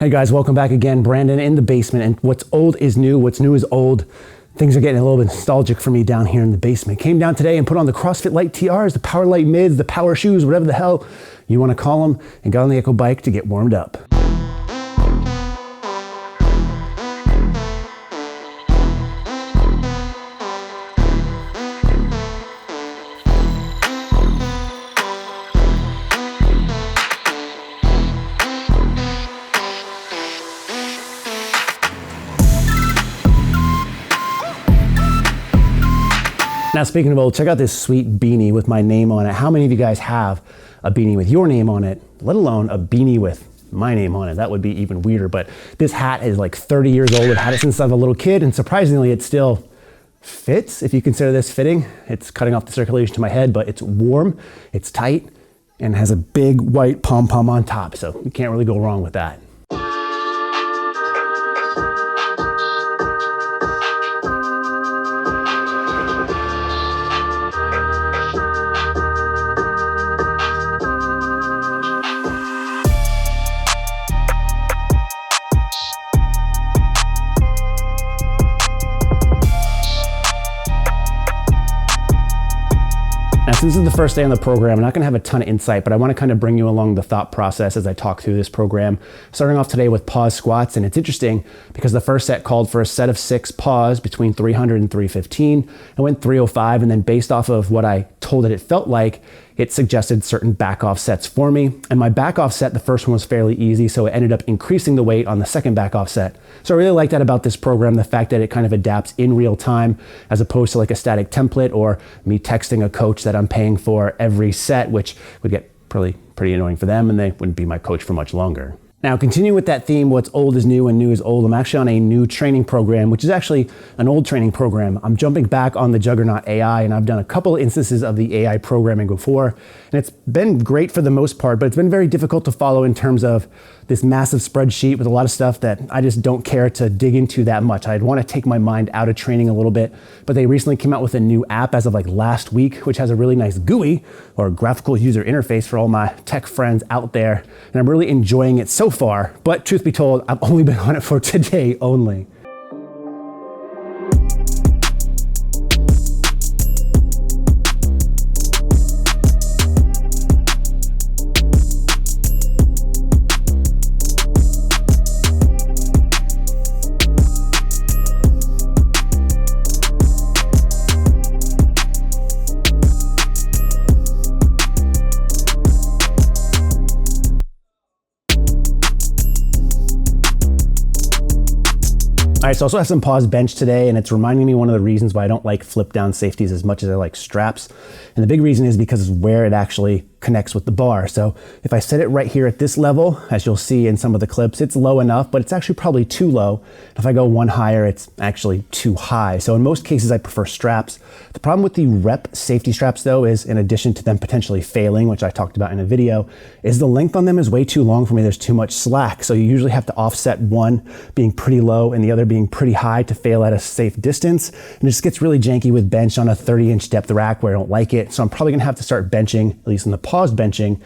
Hey guys, welcome back again. Brandon in the basement, and what's old is new, what's new is old. Things are getting a little bit nostalgic for me down here in the basement. Came down today and put on the CrossFit Lite TRs, the Power Lite Mids, the Power Shoes, whatever the hell you want to call them, and got on the Echo bike to get warmed up. Now, speaking of old, check out this sweet beanie with my name on it. How many of you guys have a beanie with your name on it, let alone a beanie with my name on it? That would be even weirder, but this hat is like 30 years old. I've had it since I was a little kid, and surprisingly, it still fits, if you consider this fitting. It's cutting off the circulation to my head, but it's warm, it's tight, and has a big white pom-pom on top, so you can't really go wrong with that. Now, since this is the first day on the program, I'm not gonna have a ton of insight, but I wanna kind of bring you along the thought process as I talk through this program. Starting off today with pause squats, and it's interesting because the first set called for a set of 6 pause between 300 and 315. I went 305, and then based off of what I told it felt like, it suggested certain back off sets for me. And my back off set, the first one was fairly easy, so it ended up increasing the weight on the second back off set. So I really like that about this program, the fact that it kind of adapts in real time as opposed to like a static template or me texting a coach that I'm paying for every set, which would get pretty annoying for them, and they wouldn't be my coach for much longer. Now, continuing with that theme, what's old is new and new is old, I'm actually on a new training program, which is actually an old training program. I'm jumping back on the Juggernaut AI, and I've done a couple instances of the AI programming before, and it's been great for the most part, but it's been very difficult to follow in terms of this massive spreadsheet with a lot of stuff that I just don't care to dig into that much. I'd want to take my mind out of training a little bit, but they recently came out with a new app as of like last week, which has a really nice GUI, or graphical user interface, for all my tech friends out there, and I'm really enjoying it so far, but truth be told, I've only been on it for today only. All right, so I also have some Paws Bench today, and it's reminding me one of the reasons why I don't like flip down safeties as much as I like straps. And the big reason is because it's where it actually connects with the bar. So if I set it right here at this level, as you'll see in some of the clips, it's low enough, but it's actually probably too low. If I go one higher, it's actually too high. So in most cases, I prefer straps. The problem with the rep safety straps though is, in addition to them potentially failing, which I talked about in a video, is the length on them is way too long for me. There's too much slack. So you usually have to offset one being pretty low and the other being pretty high to fail at a safe distance. And it just gets really janky with bench on a 30-inch depth rack where I don't like it. So I'm probably gonna have to start benching, at least in the pause benching,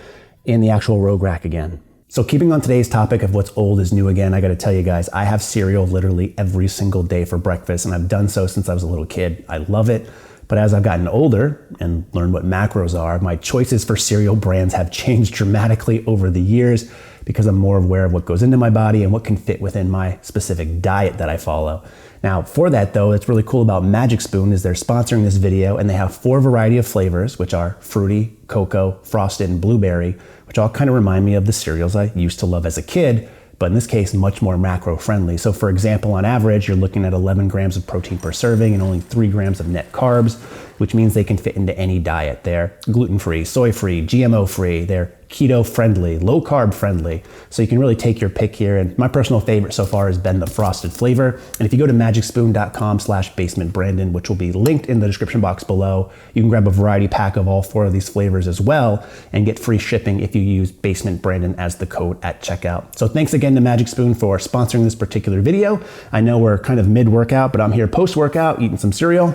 in the actual Rogue rack again. So keeping on today's topic of what's old is new again, I gotta tell you guys, I have cereal literally every single day for breakfast, and I've done so since I was a little kid. I love it, but as I've gotten older and learned what macros are, my choices for cereal brands have changed dramatically over the years because I'm more aware of what goes into my body and what can fit within my specific diet that I follow. Now, for that though, what's really cool about Magic Spoon is they're sponsoring this video, and they have 4 variety of flavors, which are fruity, cocoa, frosted, and blueberry, which all kind of remind me of the cereals I used to love as a kid, but in this case, much more macro friendly. So for example, on average, you're looking at 11 grams of protein per serving and only 3 grams of net carbs, which means they can fit into any diet. They're gluten-free, soy-free, GMO-free, they're keto-friendly, low-carb friendly. So you can really take your pick here. And my personal favorite so far has been the frosted flavor. And if you go to magicspoon.com/basementbrandon, which will be linked in the description box below, you can grab a variety pack of all 4 of these flavors as well and get free shipping if you use Basement Brandon as the code at checkout. So thanks again to Magic Spoon for sponsoring this particular video. I know we're kind of mid-workout, but I'm here post-workout eating some cereal.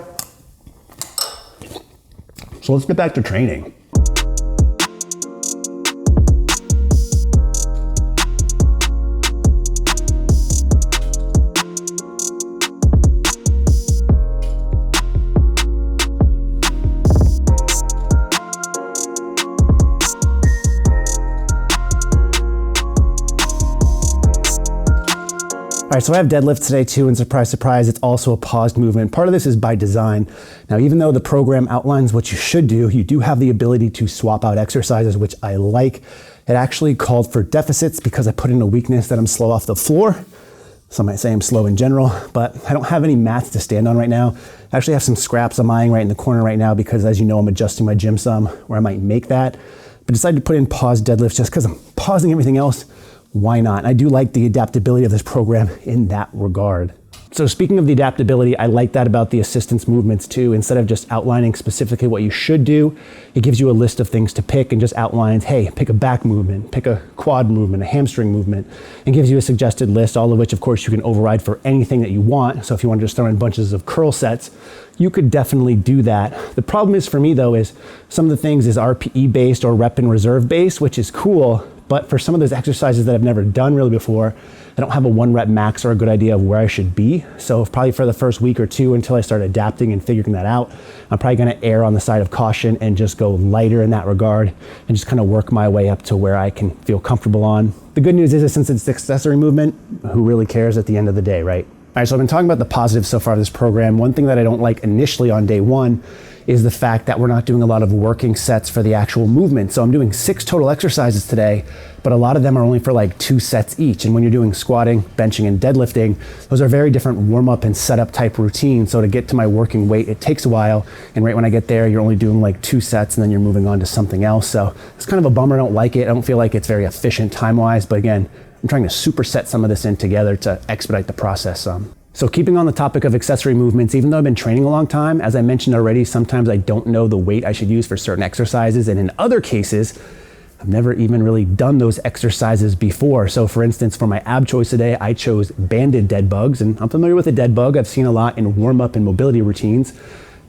So let's get back to training. All right, so I have deadlifts today too, and surprise, surprise, it's also a paused movement. Part of this is by design. Now, even though the program outlines what you should do, you do have the ability to swap out exercises, which I like. It actually called for deficits because I put in a weakness that I'm slow off the floor. Some might say I'm slow in general, but I don't have any mats to stand on right now. I actually have some scraps I'm eyeing right in the corner right now because, as you know, I'm adjusting my gym some where I might make that. But decided to put in paused deadlifts just because I'm pausing everything else. Why not? I do like the adaptability of this program in that regard. So speaking of the adaptability, I like that about the assistance movements too. Instead of just outlining specifically what you should do, it gives you a list of things to pick and just outlines, hey, pick a back movement, pick a quad movement, a hamstring movement, and gives you a suggested list, all of which of course you can override for anything that you want. So if you want to just throw in bunches of curl sets, you could definitely do that. The problem is for me though, is some of the things is RPE based or rep and reserve based, which is cool. But for some of those exercises that I've never done really before, I don't have a 1 rep max or a good idea of where I should be. So probably for the first week or two until I start adapting and figuring that out, I'm probably gonna err on the side of caution and just go lighter in that regard and just kind of work my way up to where I can feel comfortable on. The good news is since it's accessory movement, who really cares at the end of the day, right? All right, so I've been talking about the positives so far of this program. One thing that I don't like initially on day one is the fact that we're not doing a lot of working sets for the actual movement. So I'm doing 6 total exercises today, but a lot of them are only for like 2 sets each. And when you're doing squatting, benching, and deadlifting, those are very different warm-up and setup type routines. So to get to my working weight, it takes a while. And right when I get there, you're only doing like 2 sets and then you're moving on to something else. So it's kind of a bummer. I don't like it. I don't feel like it's very efficient time-wise, but again, I'm trying to superset some of this in together to expedite the process some. So keeping on the topic of accessory movements, even though I've been training a long time, as I mentioned already, sometimes I don't know the weight I should use for certain exercises. And in other cases, I've never even really done those exercises before. So for instance, for my ab choice today, I chose banded dead bugs. And I'm familiar with a dead bug. I've seen a lot in warm up and mobility routines,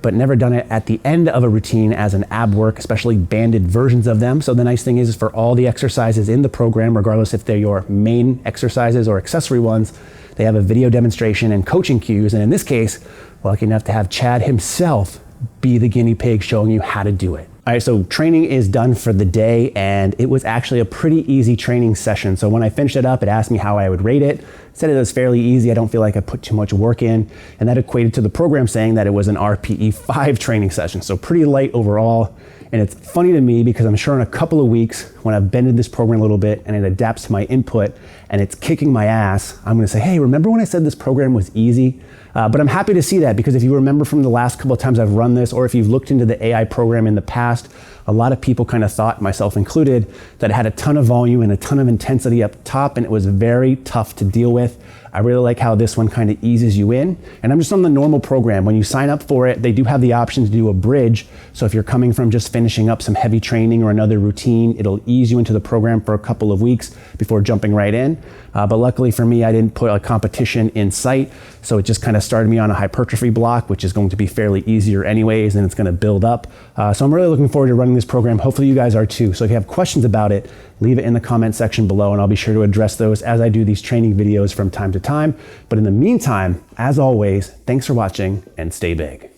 but never done it at the end of a routine as an ab work, especially banded versions of them. So the nice thing is for all the exercises in the program, regardless if they're your main exercises or accessory ones, they have a video demonstration and coaching cues. And in this case, we're lucky enough to have Chad himself be the guinea pig showing you how to do it. All right, so training is done for the day, and it was actually a pretty easy training session. So when I finished it up, it asked me how I would rate it. It said it was fairly easy. I don't feel like I put too much work in, and that equated to the program saying that it was an RPE 5 training session. So pretty light overall. And it's funny to me because I'm sure in a couple of weeks when I've bended this program a little bit and it adapts to my input and it's kicking my ass, I'm gonna say, hey, remember when I said this program was easy? But I'm happy to see that because if you remember from the last couple of times I've run this, or if you've looked into the AI program in the past, a lot of people kind of thought, myself included, that it had a ton of volume and a ton of intensity up top and it was very tough to deal with. I really like how this one kind of eases you in. And I'm just on the normal program. When you sign up for it, they do have the option to do a bridge. So if you're coming from just finishing up some heavy training or another routine, it'll ease you into the program for a couple of weeks before jumping right in. But luckily for me, I didn't put a competition in sight. So it just kind of started me on a hypertrophy block, which is going to be fairly easier anyways, and it's going to build up. So I'm really looking forward to running this program. Hopefully you guys are too. So if you have questions about it, leave it in the comment section below and I'll be sure to address those as I do these training videos from time to time. But in the meantime, as always, thanks for watching and stay big.